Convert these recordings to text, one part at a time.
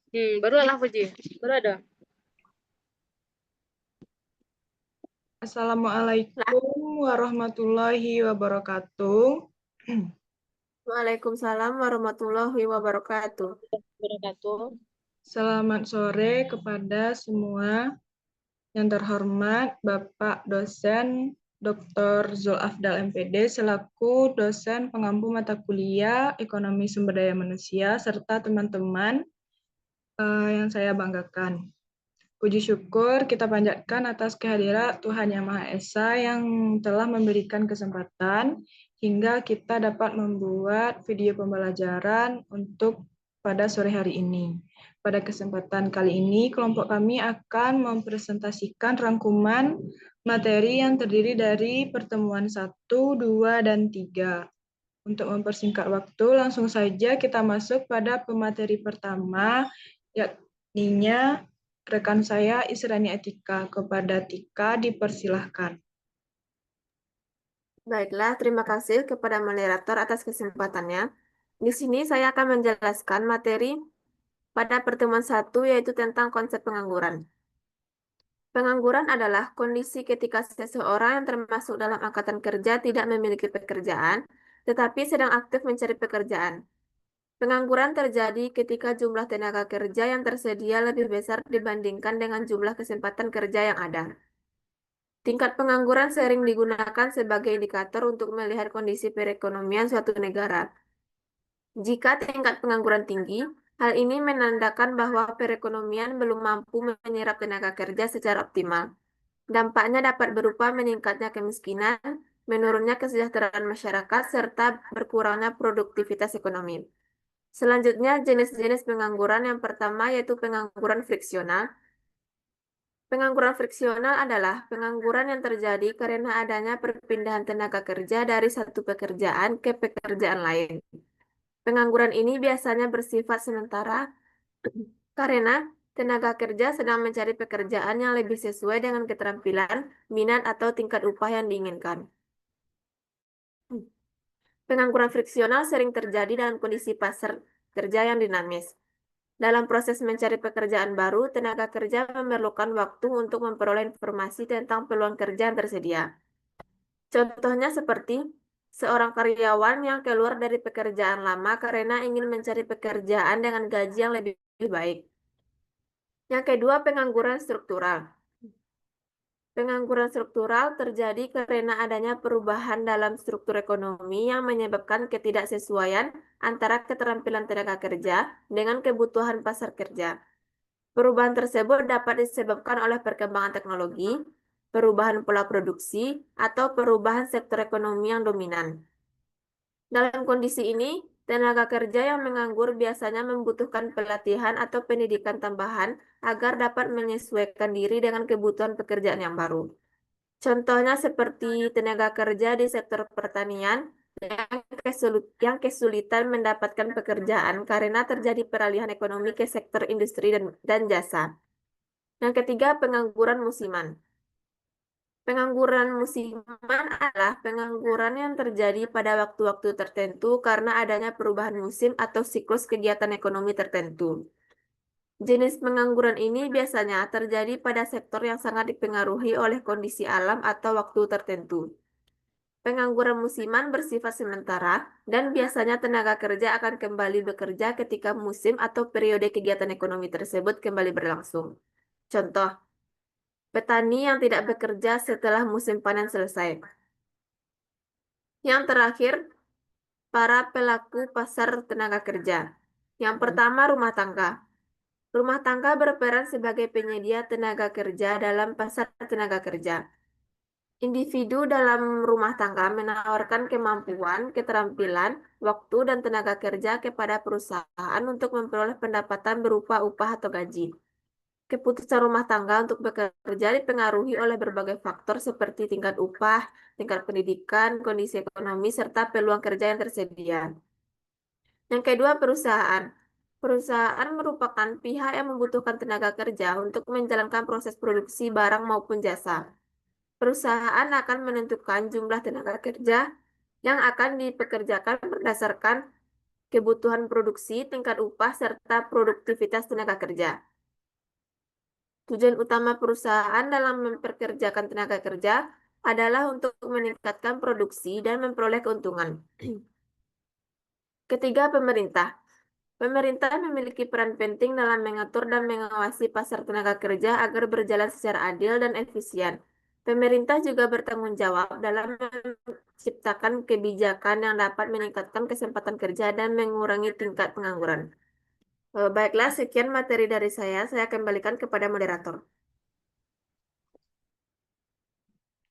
Baru lah Puji. Baru ada. Assalamualaikum warahmatullahi wabarakatuh. Waalaikumsalam warahmatullahi wabarakatuh. Wabarakatuh. Selamat sore kepada semua. Yang terhormat Bapak dosen Dr. Zulafdal MPD selaku dosen pengampu mata kuliah Ekonomi Sumber Daya Manusia serta teman-teman yang saya banggakan. Puji syukur kita panjatkan atas kehadiran Tuhan Yang Maha Esa yang telah memberikan kesempatan hingga kita dapat membuat video pembelajaran untuk pada sore hari ini. Pada kesempatan kali ini, kelompok kami akan mempresentasikan rangkuman materi yang terdiri dari pertemuan 1, 2, dan 3. Untuk mempersingkat waktu, langsung saja kita masuk pada pemateri pertama, yakni rekan saya Israni Etika. Kepada Tika dipersilahkan. Baiklah, terima kasih kepada moderator atas kesempatannya. Di sini saya akan menjelaskan materi pada pertemuan 1 yaitu tentang konsep pengangguran. Pengangguran adalah kondisi ketika seseorang yang termasuk dalam angkatan kerja tidak memiliki pekerjaan, tetapi sedang aktif mencari pekerjaan. Pengangguran terjadi ketika jumlah tenaga kerja yang tersedia lebih besar dibandingkan dengan jumlah kesempatan kerja yang ada. Tingkat pengangguran sering digunakan sebagai indikator untuk melihat kondisi perekonomian suatu negara. Jika tingkat pengangguran tinggi, hal ini menandakan bahwa perekonomian belum mampu menyerap tenaga kerja secara optimal. Dampaknya dapat berupa meningkatnya kemiskinan, menurunnya kesejahteraan masyarakat, serta berkurangnya produktivitas ekonomi. Selanjutnya, jenis-jenis pengangguran yang pertama yaitu pengangguran friksional. Pengangguran friksional adalah pengangguran yang terjadi karena adanya perpindahan tenaga kerja dari satu pekerjaan ke pekerjaan lain. Pengangguran ini biasanya bersifat sementara karena tenaga kerja sedang mencari pekerjaan yang lebih sesuai dengan keterampilan, minat, atau tingkat upah yang diinginkan. Pengangguran friksional sering terjadi dalam kondisi pasar kerja yang dinamis. Dalam proses mencari pekerjaan baru, tenaga kerja memerlukan waktu untuk memperoleh informasi tentang peluang kerja yang tersedia. Contohnya seperti seorang karyawan yang keluar dari pekerjaan lama karena ingin mencari pekerjaan dengan gaji yang lebih baik. Yang kedua, pengangguran struktural. Pengangguran struktural terjadi karena adanya perubahan dalam struktur ekonomi yang menyebabkan ketidaksesuaian antara keterampilan tenaga kerja dengan kebutuhan pasar kerja. Perubahan tersebut dapat disebabkan oleh perkembangan teknologi, perubahan pola produksi, atau perubahan sektor ekonomi yang dominan. Dalam kondisi ini, tenaga kerja yang menganggur biasanya membutuhkan pelatihan atau pendidikan tambahan agar dapat menyesuaikan diri dengan kebutuhan pekerjaan yang baru. Contohnya seperti tenaga kerja di sektor pertanian yang kesulitan mendapatkan pekerjaan karena terjadi peralihan ekonomi ke sektor industri dan jasa. Yang ketiga, pengangguran musiman. Pengangguran musiman adalah pengangguran yang terjadi pada waktu-waktu tertentu karena adanya perubahan musim atau siklus kegiatan ekonomi tertentu. Jenis pengangguran ini biasanya terjadi pada sektor yang sangat dipengaruhi oleh kondisi alam atau waktu tertentu. Pengangguran musiman bersifat sementara dan biasanya tenaga kerja akan kembali bekerja ketika musim atau periode kegiatan ekonomi tersebut kembali berlangsung. Contoh, petani yang tidak bekerja setelah musim panen selesai. Yang terakhir, para pelaku pasar tenaga kerja. Yang pertama, rumah tangga. Rumah tangga berperan sebagai penyedia tenaga kerja dalam pasar tenaga kerja. Individu dalam rumah tangga menawarkan kemampuan, keterampilan, waktu, dan tenaga kerja kepada perusahaan untuk memperoleh pendapatan berupa upah atau gaji. Keputusan rumah tangga untuk bekerja dipengaruhi oleh berbagai faktor seperti tingkat upah, tingkat pendidikan, kondisi ekonomi, serta peluang kerja yang tersedia. Yang kedua, perusahaan. Perusahaan merupakan pihak yang membutuhkan tenaga kerja untuk menjalankan proses produksi barang maupun jasa. Perusahaan akan menentukan jumlah tenaga kerja yang akan dipekerjakan berdasarkan kebutuhan produksi, tingkat upah, serta produktivitas tenaga kerja. Tujuan utama perusahaan dalam memperkerjakan tenaga kerja adalah untuk meningkatkan produksi dan memperoleh keuntungan. Ketiga, pemerintah. Pemerintah memiliki peran penting dalam mengatur dan mengawasi pasar tenaga kerja agar berjalan secara adil dan efisien. Pemerintah juga bertanggung jawab dalam menciptakan kebijakan yang dapat meningkatkan kesempatan kerja dan mengurangi tingkat pengangguran. Baiklah, sekian materi dari saya. Saya kembalikan kepada moderator.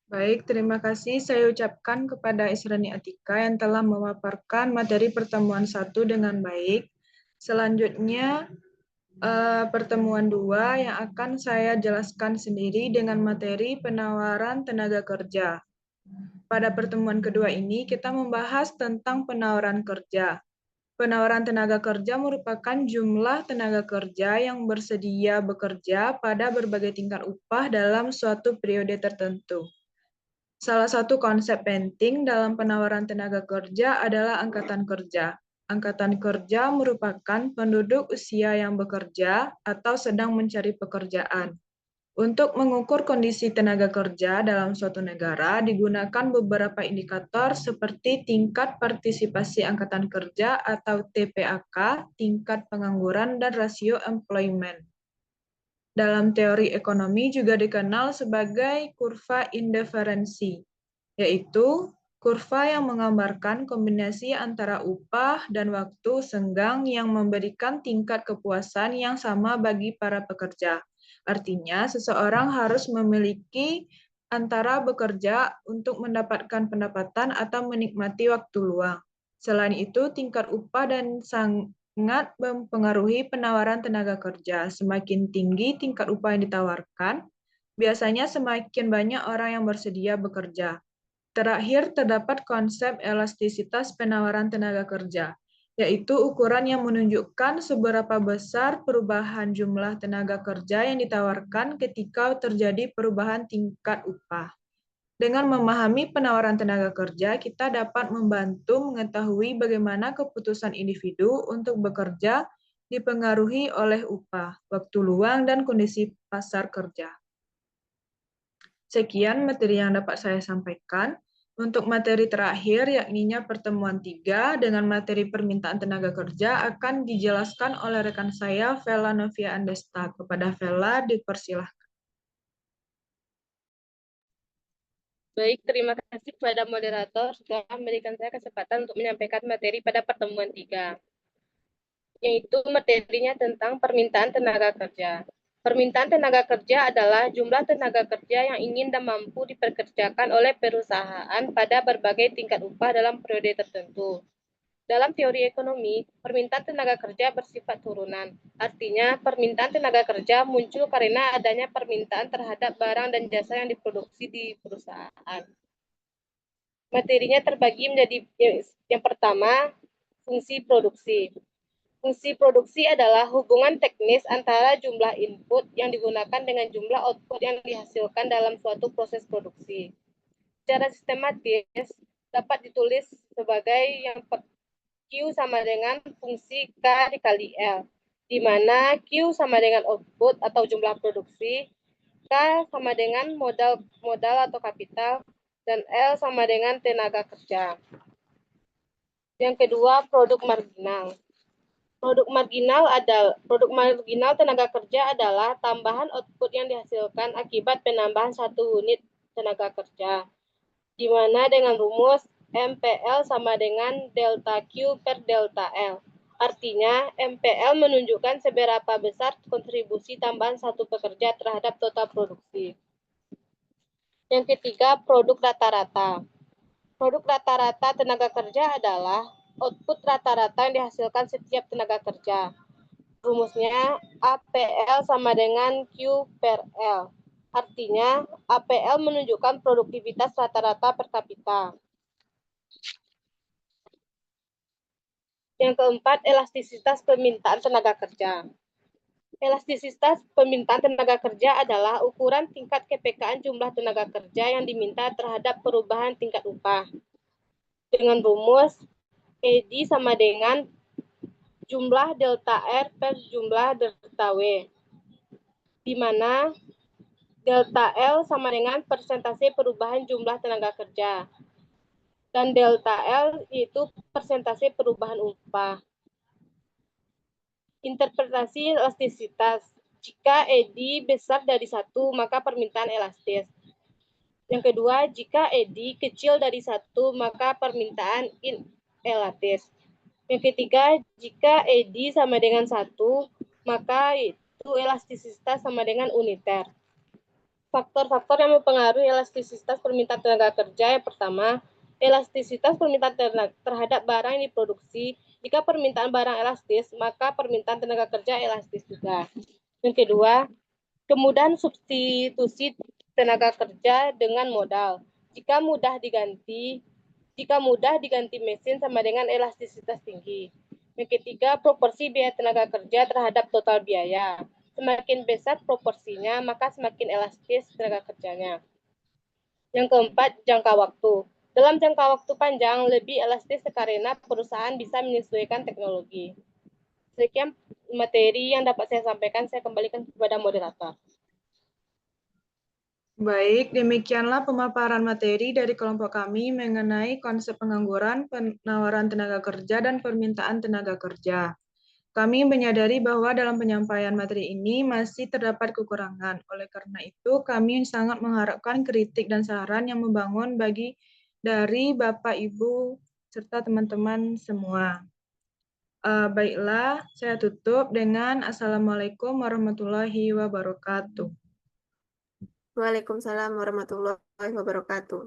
Baik, terima kasih saya ucapkan kepada Israni Atika yang telah memaparkan materi pertemuan 1 dengan baik. Selanjutnya, pertemuan 2 yang akan saya jelaskan sendiri dengan materi penawaran tenaga kerja. Pada pertemuan kedua ini, kita membahas tentang penawaran kerja. Penawaran tenaga kerja merupakan jumlah tenaga kerja yang bersedia bekerja pada berbagai tingkat upah dalam suatu periode tertentu. Salah satu konsep penting dalam penawaran tenaga kerja adalah angkatan kerja. Angkatan kerja merupakan penduduk usia yang bekerja atau sedang mencari pekerjaan. Untuk mengukur kondisi tenaga kerja dalam suatu negara digunakan beberapa indikator seperti tingkat partisipasi angkatan kerja atau TPAK, tingkat pengangguran, dan rasio employment. Dalam teori ekonomi juga dikenal sebagai kurva indiferensi, yaitu kurva yang menggambarkan kombinasi antara upah dan waktu senggang yang memberikan tingkat kepuasan yang sama bagi para pekerja. Artinya, seseorang harus memiliki antara bekerja untuk mendapatkan pendapatan atau menikmati waktu luang. Selain itu, tingkat upah dan sangat mempengaruhi penawaran tenaga kerja. Semakin tinggi tingkat upah yang ditawarkan, biasanya semakin banyak orang yang bersedia bekerja. Terakhir, terdapat konsep elastisitas penawaran tenaga kerja, yaitu ukuran yang menunjukkan seberapa besar perubahan jumlah tenaga kerja yang ditawarkan ketika terjadi perubahan tingkat upah. Dengan memahami penawaran tenaga kerja, kita dapat membantu mengetahui bagaimana keputusan individu untuk bekerja dipengaruhi oleh upah, waktu luang, dan kondisi pasar kerja. Sekian materi yang dapat saya sampaikan. Untuk materi terakhir, yakninya pertemuan 3 dengan materi permintaan tenaga kerja akan dijelaskan oleh rekan saya, Vela Novia Andesta. Kepada Vela, dipersilahkan. Baik, terima kasih kepada moderator sudah memberikan saya kesempatan untuk menyampaikan materi pada pertemuan 3, yaitu materinya tentang permintaan tenaga kerja. Permintaan tenaga kerja adalah jumlah tenaga kerja yang ingin dan mampu dipekerjakan oleh perusahaan pada berbagai tingkat upah dalam periode tertentu. Dalam teori ekonomi, permintaan tenaga kerja bersifat turunan. Artinya, permintaan tenaga kerja muncul karena adanya permintaan terhadap barang dan jasa yang diproduksi di perusahaan. Materinya terbagi menjadi yang pertama, fungsi produksi. Fungsi produksi adalah hubungan teknis antara jumlah input yang digunakan dengan jumlah output yang dihasilkan dalam suatu proses produksi. Secara sistematis dapat ditulis sebagai yang Q sama dengan fungsi K dikali L, di mana Q sama dengan output atau jumlah produksi, K sama dengan modal atau kapital, dan L sama dengan tenaga kerja. Yang kedua, produk marginal. Produk marginal tenaga kerja adalah tambahan output yang dihasilkan akibat penambahan 1 unit tenaga kerja, di mana dengan rumus MPL sama dengan delta Q per delta L. Artinya, MPL menunjukkan seberapa besar kontribusi tambahan satu pekerja terhadap total produksi. Yang ketiga, produk rata-rata. Produk rata-rata tenaga kerja adalah output rata-rata yang dihasilkan setiap tenaga kerja. Rumusnya APL sama dengan Q per L. Artinya, APL menunjukkan produktivitas rata-rata per kapita. Yang keempat, elastisitas permintaan tenaga kerja. Elastisitas permintaan tenaga kerja adalah ukuran tingkat kepekaan jumlah tenaga kerja yang diminta terhadap perubahan tingkat upah. Dengan rumus ED sama dengan jumlah delta R per jumlah delta W, di mana delta L sama dengan persentase perubahan jumlah tenaga kerja, dan delta L itu persentase perubahan upah. Interpretasi elastisitas. Jika ED besar dari 1, maka permintaan elastis. Yang kedua, jika ED kecil dari 1, maka permintaan inelastis. Yang ketiga, jika ED sama dengan 1, maka itu elastisitas sama dengan uniter. Faktor-faktor yang mempengaruhi elastisitas permintaan tenaga kerja. Yang pertama, elastisitas permintaan terhadap barang yang diproduksi. Jika permintaan barang elastis, maka permintaan tenaga kerja elastis juga. Yang kedua, kemudahan substitusi tenaga kerja dengan modal. Jika mudah diganti mesin sama dengan elastisitas tinggi. Yang ketiga, proporsi biaya tenaga kerja terhadap total biaya. Semakin besar proporsinya, maka semakin elastis tenaga kerjanya. Yang keempat, jangka waktu. Dalam jangka waktu panjang, lebih elastis karena perusahaan bisa menyesuaikan teknologi. Sekian materi yang dapat saya sampaikan, saya kembalikan kepada moderator. Baik, demikianlah pemaparan materi dari kelompok kami mengenai konsep pengangguran, penawaran tenaga kerja, dan permintaan tenaga kerja. Kami menyadari bahwa dalam penyampaian materi ini masih terdapat kekurangan. Oleh karena itu, kami sangat mengharapkan kritik dan saran yang membangun dari Bapak, Ibu, serta teman-teman semua. Baiklah, saya tutup dengan Assalamualaikum warahmatullahi wabarakatuh. Waalaikumsalam warahmatullahi wabarakatuh.